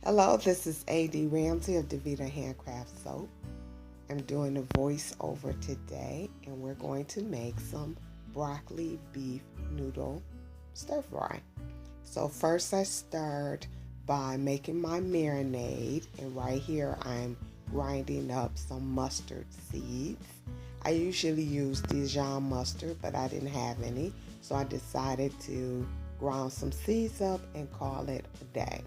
Hello, this is A.D. Ramsey of Davita Handcraft Soap. I'm doing a voiceover today, and we're going to make some broccoli beef noodle stir fry. So first I start by making my marinade, and right here I'm grinding up some mustard seeds. I usually use Dijon mustard, but I didn't have any, so I decided to ground some seeds up and call it a day.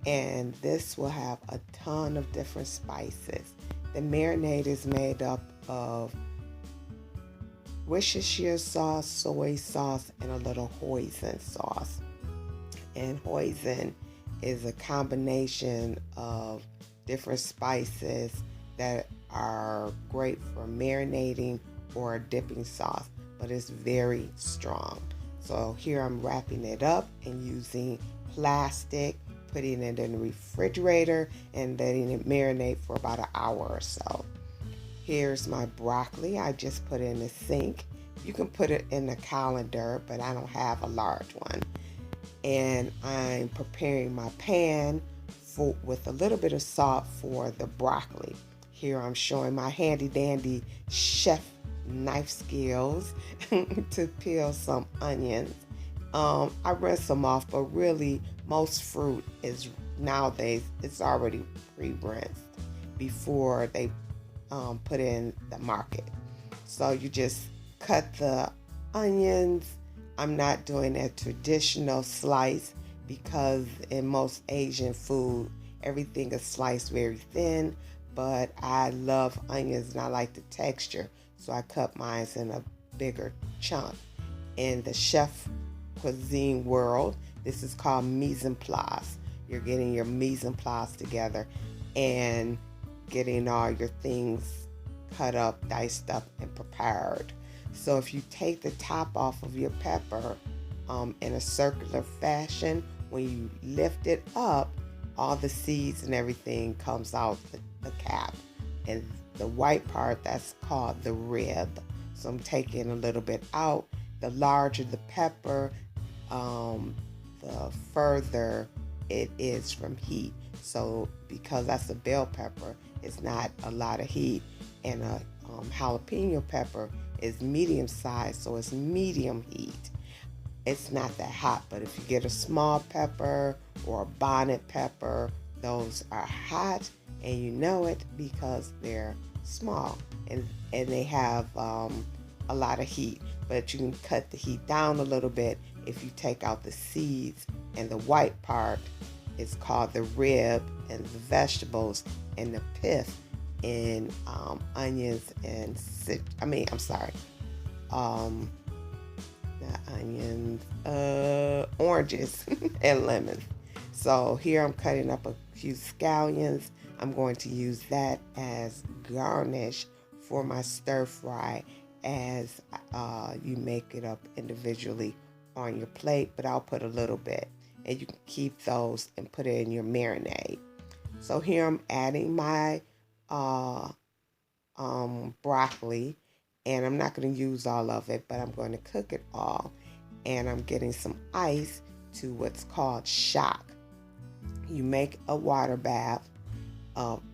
And this will have a ton of different spices. The marinade is made up of Worcestershire sauce, soy sauce, and a little hoisin sauce. And hoisin is a combination of different spices that are great for marinating or dipping sauce, but it's very strong. So here I'm wrapping it up and using plastic, putting it in the refrigerator and letting it marinate for about an hour or so. Here's my broccoli. I just put it in the sink. You can put it in a colander, but I don't have a large one. And I'm preparing my pan with a little bit of salt for the broccoli. Here I'm showing my handy dandy chef knife skills to peel some onions. I rinse them off, but really most fruit is nowadays it's already pre-rinsed before they put in the market. So you just cut the onions. I'm not doing a traditional slice because in most Asian food everything is sliced very thin, but I love onions and I like the texture, so I cut mine in a bigger chunk. In the chef cuisine world, this is called mise en place. You're getting your mise en place together and getting all your things cut up, diced up, and prepared. So if you take the top off of your pepper in a circular fashion, when you lift it up, all the seeds and everything comes out the cap. And the white part, that's called the rib. So I'm taking a little bit out. The larger the pepper, the further it is from heat. So because that's a bell pepper, it's not a lot of heat. And a jalapeno pepper is medium size, so it's medium heat. It's not that hot, but if you get a small pepper or a bonnet pepper, those are hot, and you know it because they're small and they have a lot of heat. But you can cut the heat down a little bit if you take out the seeds, and the white part is called the rib, and the vegetables and the pith in onions and not onions, oranges and lemons. So here I'm cutting up a few scallions. I'm going to use that as garnish for my stir fry as you make it up individually on your plate, but I'll put a little bit, and you can keep those and put it in your marinade. So here I'm adding my broccoli, and I'm not going to use all of it, but I'm going to cook it all. And I'm getting some ice to what's called shock. You make a water bath,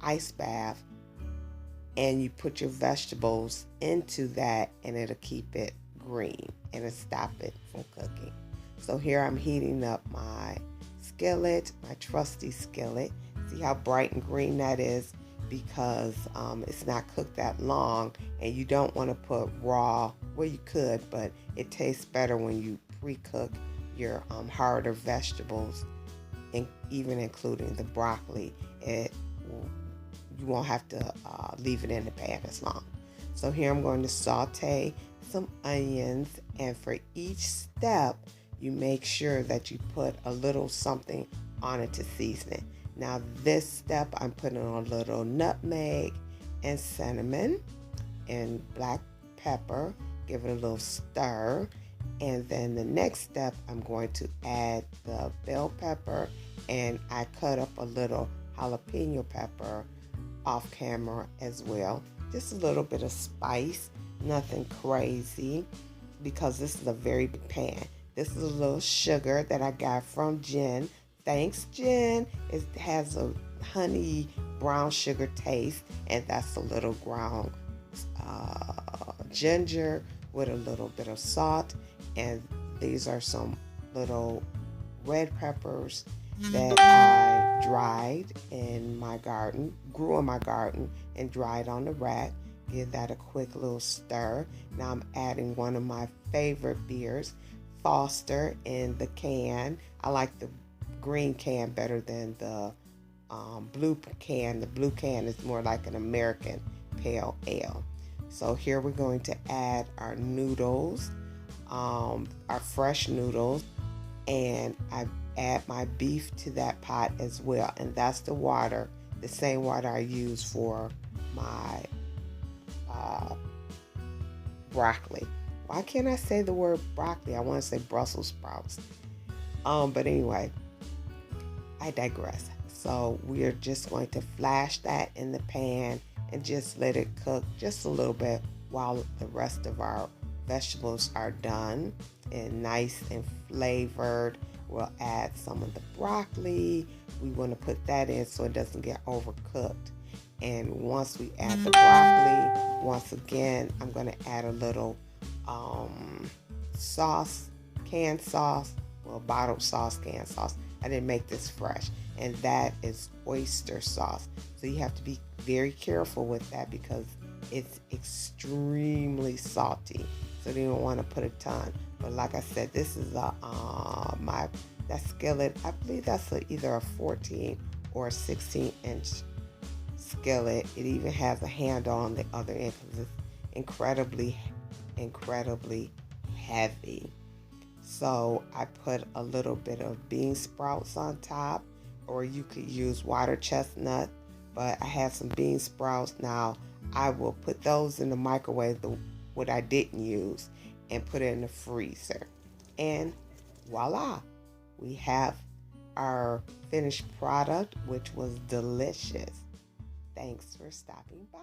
ice bath, and you put your vegetables into that, and it'll keep it green and it'll stop it from cooking. So here I'm heating up my skillet, my trusty skillet. See how bright and green that is? Because it's not cooked that long, and you don't want to put raw. Well, you could, but it tastes better when you pre-cook your harder vegetables, and even including the broccoli. You won't have to leave it in the pan as long. So here I'm going to saute some onions, and for each step, you make sure that you put a little something on it to season it. Now this step, I'm putting a little nutmeg and cinnamon and black pepper, give it a little stir. And then the next step, I'm going to add the bell pepper, and I cut up a little jalapeno pepper off camera as well. Just a little bit of spice, nothing crazy, because this is a very big pan. This is a little sugar that I got from Jen Thanks, Jen. It has a honey brown sugar taste, and that's a little ground ginger with a little bit of salt. And these are some little red peppers that I dried in my garden, grew in my garden, and dried on the rack. Give that a quick little stir. Now I'm adding one of my favorite beers, Foster, in the can. I like the green can better than the blue can. The blue can is more like an American pale ale. So here we're going to add our noodles, our fresh noodles, and I add my beef to that pot as well. And that's the water, the same water I use for my broccoli. Why can't I say the word broccoli? I want to say Brussels sprouts. But anyway, I digress. So we're just going to flash that in the pan and just let it cook just a little bit while the rest of our vegetables are done and nice and flavored. We'll add some of the broccoli. We want to put that in so it doesn't get overcooked. And once we add the broccoli, once again, I'm going to add a little sauce, canned sauce, well, bottled sauce, canned sauce. I didn't make this fresh. And that is oyster sauce. So you have to be very careful with that because it's extremely salty. So you don't want to put a ton. But like I said, this is that skillet. I believe that's either a 14 or a 16-inch skillet. It even has a handle on the other end because it's incredibly heavy. So I put a little bit of bean sprouts on top, or you could use water chestnut, but I have some bean sprouts. Now I will put those in the microwave, what I didn't use, and put it in the freezer. And voila, we have our finished product, which was delicious. Thanks for stopping by.